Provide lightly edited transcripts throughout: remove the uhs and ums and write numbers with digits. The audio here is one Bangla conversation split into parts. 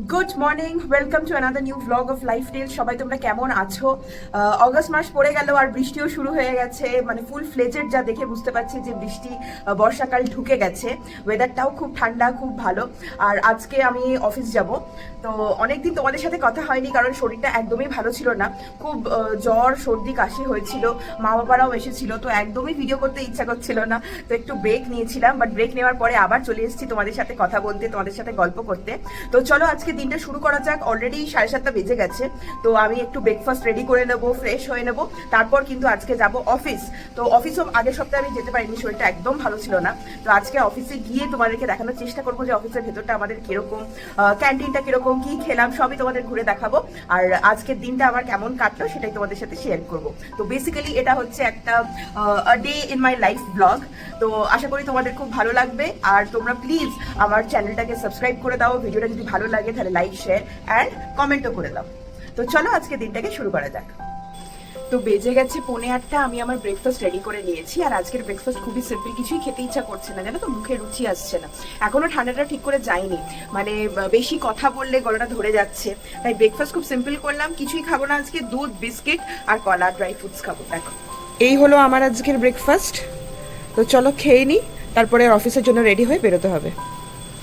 Good morning, welcome to another new vlog of life tale. সবাই তোমরা কেমন আছো? অগস্ট মাস পড়ে গেল আর বৃষ্টিও শুরু হয়ে গেছে, মানে ফুল ফ্লেজেড যা দেখে বুঝতে পারছি যে বৃষ্টি বর্ষাকাল ঢুকে গেছে। ওয়েদারটাও খুব ঠান্ডা, খুব ভালো। আর আজকে আমি অফিস যাব, তো অনেকদিন তোমাদের সাথে কথা হয়নি কারণ শরীরটা একদমই ভালো ছিল না। খুব জ্বর, সর্দি, কাশি হয়েছিল, মা বাবারাও এসেছিল, তো একদমই ভিডিও করতে ইচ্ছা করছিল না। তো একটু ব্রেক নিয়েছিলাম, বাট ব্রেক নেওয়ার পরে আবার চলে এসেছি তোমাদের সাথে কথা বলতে, তোমাদের সাথে গল্প করতে। তো চলো আজকে দিনটা শুরু করা যাক। অলরেডি 7:30 বেজে গেছে, তো আমি একটু ব্রেকফাস্ট রেডি করে নেবো, ফ্রেশ হয়ে নেবো, তারপর কিন্তু আজকে যাব অফিস। তো অফিসও আগের সপ্তাহে আমি যেতে পারিনি, শরীরটা একদম ভালো ছিল না। তো আজকে অফিসে গিয়ে তোমাদেরকে দেখানোর চেষ্টা করবো যে অফিসের ভেতরটা আমাদের কিরকম, ক্যান্টিনটা কিরকম, কি খেলাম সবই তোমাদের ঘুরে দেখাবো। আর আজকের দিনটা আমার কেমন কাটলো সেটাই তোমাদের সাথে শেয়ার করবো। তো বেসিক্যালি এটা হচ্ছে একটা day in my life blog. তো আশা করি তোমাদের খুব ভালো লাগবে। আর তোমরা প্লিজ আমার চ্যানেলটাকে সাবস্ক্রাইব করে দাও, ভিডিওটা যদি ভালো লাগে তাহলে লাইক, শেয়ার অ্যান্ড কমেন্টও করে দাও। তো চলো আজকে দিনটাকে শুরু করা যাক। তো বেজে গেছে 7:45, আমি আমার ব্রেকফাস্ট রেডি করে নিয়েছি। আর আজকের ব্রেকফাস্ট খুবই সিম্পল, কিছুই খেতে ইচ্ছা করছে না, জানো তো, মুখে রুচি আসছে না। এখনো ঠান্ডাটা ঠিক করে যায়নি, মানে বেশি কথা বললে গলাটা ধরে যাচ্ছে। তাই ব্রেকফাস্ট খুব সিম্পল করলাম, কিছুই খাবো না আজকে, দুধ, বিস্কিট আর কলা, ড্রাই ফ্রুটস খাবো। দেখো, এই হলো আমার আজকের ব্রেকফাস্ট। তো চলো খেয়ে নিই, তারপরে অফিসের জন্য রেডি হয়ে বেরোতে হবে।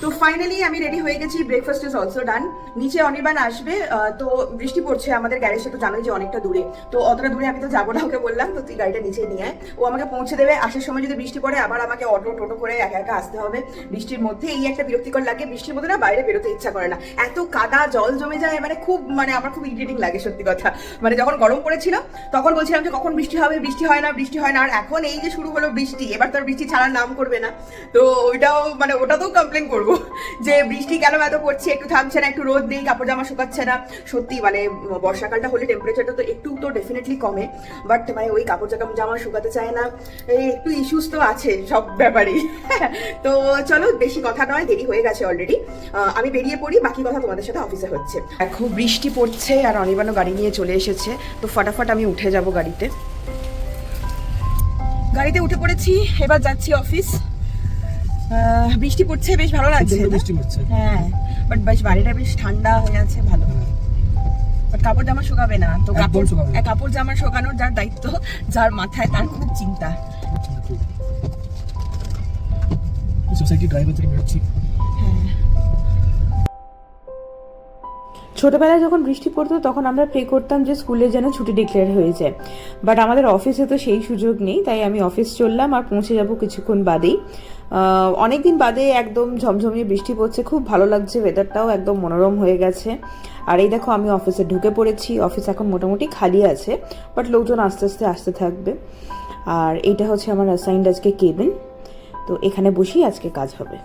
তো ফাইনালি আমি রেডি হয়ে গেছি, ব্রেকফাস্ট ইজ অলসো ডান। নিচে অনির্বাণ আসবে, তো বৃষ্টি পড়ছে, আমাদের গ্যারেজটা তো জানোই যে অনেকটা দূরে, তো অতটা দূরে আমি তো যাবো না। ওকে বললাম তো তুই গাড়িটা নিচে নিয়ে আয়, ও আমাকে পৌঁছে দেবে। আসার সময় যদি বৃষ্টি পড়ে আবার আমাকে অটো টোটো করে একা একা আসতে হবে বৃষ্টির মধ্যে। এই একটা বিরক্তিকর লাগে, বৃষ্টির মধ্যে না বাইরে বেরোতে ইচ্ছা করে না, এত কাদা, জল জমে যায়, মানে খুব, মানে আমার খুব ইরিটেটিং লাগে সত্যি কথা। মানে যখন গরম পড়েছিল তখন বলছিলাম যে কখন বৃষ্টি হবে, বৃষ্টি হয় না, বৃষ্টি হয় না। আর এখন এই যে শুরু হলো বৃষ্টি, এবার তো আর বৃষ্টি ছাড়ার নাম করবে না। তো ওইটাও, মানে ওটাতেও কমপ্লেন করবো যে বৃষ্টি কেন এত পড়ছে, একটু থামছে না, একটু রোদ নেই, কাপড় জামা শুকাচ্ছে না। সত্যি মানে বর্ষাকালটা হলে টেম্পারেচারটা তো একটু তো ডেফিনেটলি কমে, বাট মানে ওই কাপড় জামা শুকাতে চায় না। এই একটু ইস্যুস তো আছে সব ব্যাপারেই। তো চলো বেশি কথা নয়, দেরি হয়ে গেছে অলরেডি, আমি বেরিয়ে পড়ি, বাকি কথা তোমাদের সাথে অফিসে হচ্ছে। এখন বৃষ্টি পড়ছে আর অনির্বাণও গাড়ি নিয়ে চলে এসেছে, তো ফটাফট আমি উঠে যাব গাড়িতে। গাড়িতে উঠে পড়েছি, এবার যাচ্ছি অফিস। বৃষ্টি পড়ছে, বেশ ভালো লাগছে। হ্যাঁ, বাট বেশ বাড়িটা বেশ ঠান্ডা হয়ে আছে, ভালো। বাট কাপড় জামা শুকাবে না, তো কাপড় জামা শুকানোর যার দায়িত্ব, যার মাথায়, তার খুব চিন্তা। ছোটবেলায় যখন বৃষ্টি পড়তো তখন আমরা প্রে করতাম যে স্কুলে যেন ছুটি ডিক্লেয়ার হয়ে যায়, বাট আমাদের অফিসে তো সেই সুযোগ নেই। তাই আমি অফিস চললাম আর পৌঁছে যাব কিছুক্ষণ বাদেই। অনেকদিন বাদে একদম ঝমঝমিয়ে বৃষ্টি পড়ছে, খুব ভালো লাগছে, ওয়েদারটাও একদম মনোরম হয়ে গেছে। আর এই দেখো আমি অফিসে ঢুকে পড়েছি। অফিস এখন মোটামুটি খালি আছে, বাট লোকজন আস্তে আস্তে আসতে থাকবে। আর এইটা হচ্ছে আমার অ্যাসাইন্ড আজকে কেবিন, তো এখানে বসেই আজকে কাজ হবে।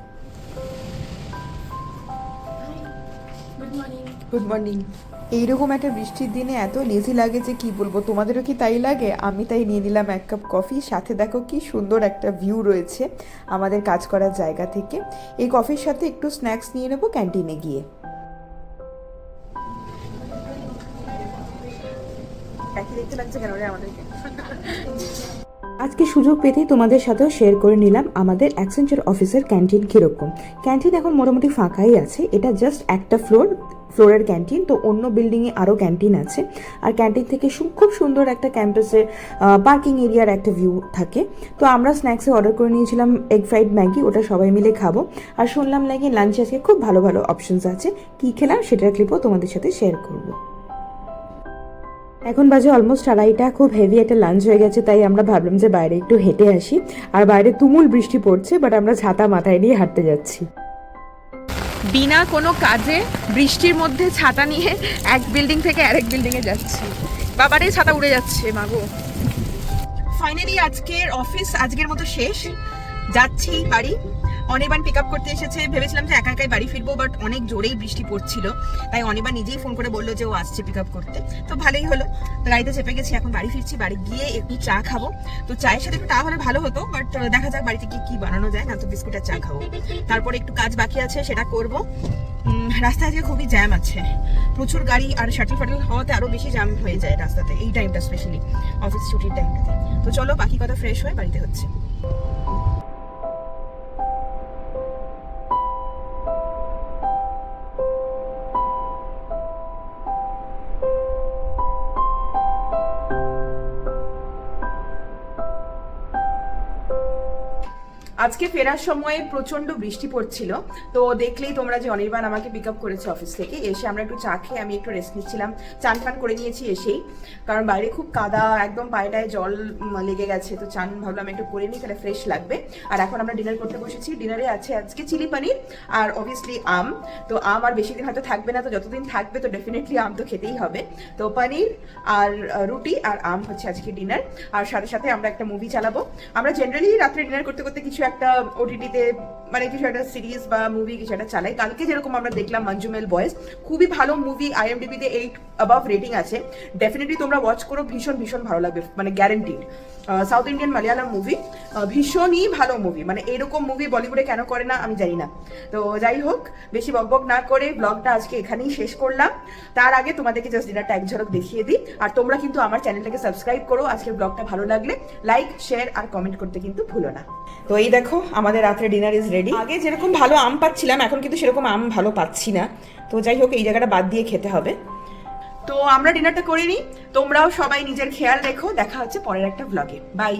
Good morning. এইরকম একটা বৃষ্টির দিনে এত লেজি লাগে যে কি বলবো, তোমাদেরও কি তাই লাগে? আমি তাই নিয়ে নিলাম 1 কাপ কফি, সাথে দেখো কি সুন্দর একটা ভিউ রয়েছে আমাদের কাজ করার জায়গা থেকে। এই কফির সাথে একটু স্ন্যাক্স নিয়ে নেবো ক্যান্টিনে গিয়ে। একই দেখতে লাগছে কেন রে আমাদেরকে? আজকে সুযোগ পেতেই তোমাদের সাথেও শেয়ার করে নিলাম আমাদের অ্যাকসেঞ্চার অফিসের ক্যান্টিন কীরকম। ক্যান্টিন এখন মোটামুটি ফাঁকাই আছে, এটা জাস্ট একটা ফ্লোরের ক্যান্টিন। তো অন্য বিল্ডিংয়ে আরও ক্যান্টিন আছে, আর ক্যান্টিন থেকে খুব সুন্দর একটা ক্যাম্পাসের পার্কিং এরিয়ার একটা ভিউ থাকে। তো আমরা স্ন্যাক্সে অর্ডার করে নিয়েছিলাম এগ ফ্রাইড ম্যাগি, ওটা সবাই মিলে খাবো। আর শুনলাম নাকি লাঞ্চে আজকে খুব ভালো ভালো অপশনস আছে, কী খেলাম সেটার ক্লিপও তোমাদের সাথে শেয়ার করবো। এখন বাজে অলমোস্ট 2:30, খুব হেভি একটা লাঞ্চ হয়ে গেছে, তাই আমরা ভাবলাম যে বাইরে একটু হেঁটে আসি। আর বাইরে তুমুল বৃষ্টি পড়ছে, বাট আমরা ছাতা মাথায় নিয়ে হাঁটতে যাচ্ছি। বিনা কোনো কাজে বৃষ্টির মধ্যে ছাতা নিয়ে এক বিল্ডিং থেকে আরেক বিল্ডিংয়ে যাচ্ছি। বাবারই ছাতা উড়ে যাচ্ছে, মাগো। ফাইনালি আজকের অফিস আজকের মতো শেষ, যাচ্ছি বাড়ি। অনির্বাণ পিক আপ করতে এসেছে, ভেবেছিলাম যে একা একাই বাড়ি ফিরবো, বাট অনেক জোরেই বৃষ্টি পড়ছিল, তাই অনির্বাণ নিজেই ফোন করে বললো যে ও আসছে পিক আপ করতে। তো ভালোই হলো, তো গাড়িতে চেপে গেছি, এখন বাড়ি ফিরছি। বাড়ি গিয়ে একটু চা খাবো, তো চায়ের সাথে একটু চা হলে ভালো হতো, বাট দেখা যাক বাড়িতে কি বানানো যায়, না তো বিস্কুট আর চা খাবো। তারপরে একটু কাজ বাকি আছে, সেটা করবো। রাস্তায় আজকে খুবই জ্যাম আছে, প্রচুর গাড়ি, আর শাটল ফাটল হওয়াতে আরো বেশি জ্যাম হয়ে যায় রাস্তাতে এই টাইমটা, স্পেশালি অফিস ছুটির টাইমটাতে। তো চলো বাকি কথা ফ্রেশ হয়ে বাড়িতে হচ্ছে। আজকে ফেরার সময় প্রচন্ড বৃষ্টি পড়ছিল, তো দেখলেই তোমরা যে অনির্বাণ আমাকে পিক আপ করেছে অফিস থেকে। এসে আমরা একটু চা খেয়ে আমি একটু রেস্ট নিচ্ছিলাম, চান ফান করে নিয়েছি এসেই, কারণ বাইরে খুব কাদা, একদম পায়েটায় জল লেগে গেছে, তো চান ভাবলাম একটু করে নিই, তাহলে ফ্রেশ লাগবে। আর এখন আমরা ডিনার করতে বসেছি। ডিনারে আছে আজকে চিলি পানির আর অবভিয়াসলি আম। তো আম আর বেশি দিন হয়তো থাকবে না, তো যতদিন থাকবে তো ডেফিনেটলি আম তো খেতেই হবে। তো পনির আর রুটি আর আম হচ্ছে আজকে ডিনার। আর সাথে সাথে আমরা একটা মুভি চালাবো। আমরা জেনারেলি রাত্রে ডিনার করতে করতে কিছু একটা ওটিটিতে মানে কিছু একটা সিরিজ বা মুভি কিছু একটা চালাই। কালকে যেরকম আমরা দেখলাম মঞ্জুমেল বয়েজ, খুবই ভালো মুভি, আইএমডিবিতে 8 অ্যাবাভ রেটিং আছে। ডেফিনেটলি তোমরা ওয়াচ করো, ভীষণ ভীষণ ভালো লাগবে, মানে guaranteed. South Indian Malayalam movie, ভীষণই ভালো মুভি, মানে এরকম মুভি বলিউডে কেন করে না আমি জানি না। তো যাই হোক, বেশি বকবক না করে ব্লগটা আজকে এখানেই শেষ করলাম। তার আগে তোমাদেরকে জাস্ট ডিনারটা এক ঝলক দেখিয়ে দিই। আর তোমরা কিন্তু আমার চ্যানেলটাকে সাবস্ক্রাইব করো। আজকের ব্লগটা ভালো লাগলে লাইক, শেয়ার আর কমেন্ট করতে কিন্তু ভুলো না। তো এই দেখো আমাদের রাত্রে ডিনার ইজ রেডি। আগে যেরকম ভালো আম পাচ্ছিলাম, এখন কিন্তু সেরকম আম ভালো পাচ্ছি না। তো যাই হোক, এই জায়গাটা বাদ দিয়ে খেতে হবে। তো আমরা ডিনারটা করে নিই, তোমরাও সবাই নিজের খেয়াল রেখো। দেখা হচ্ছে পরের একটা ব্লগে। বাই।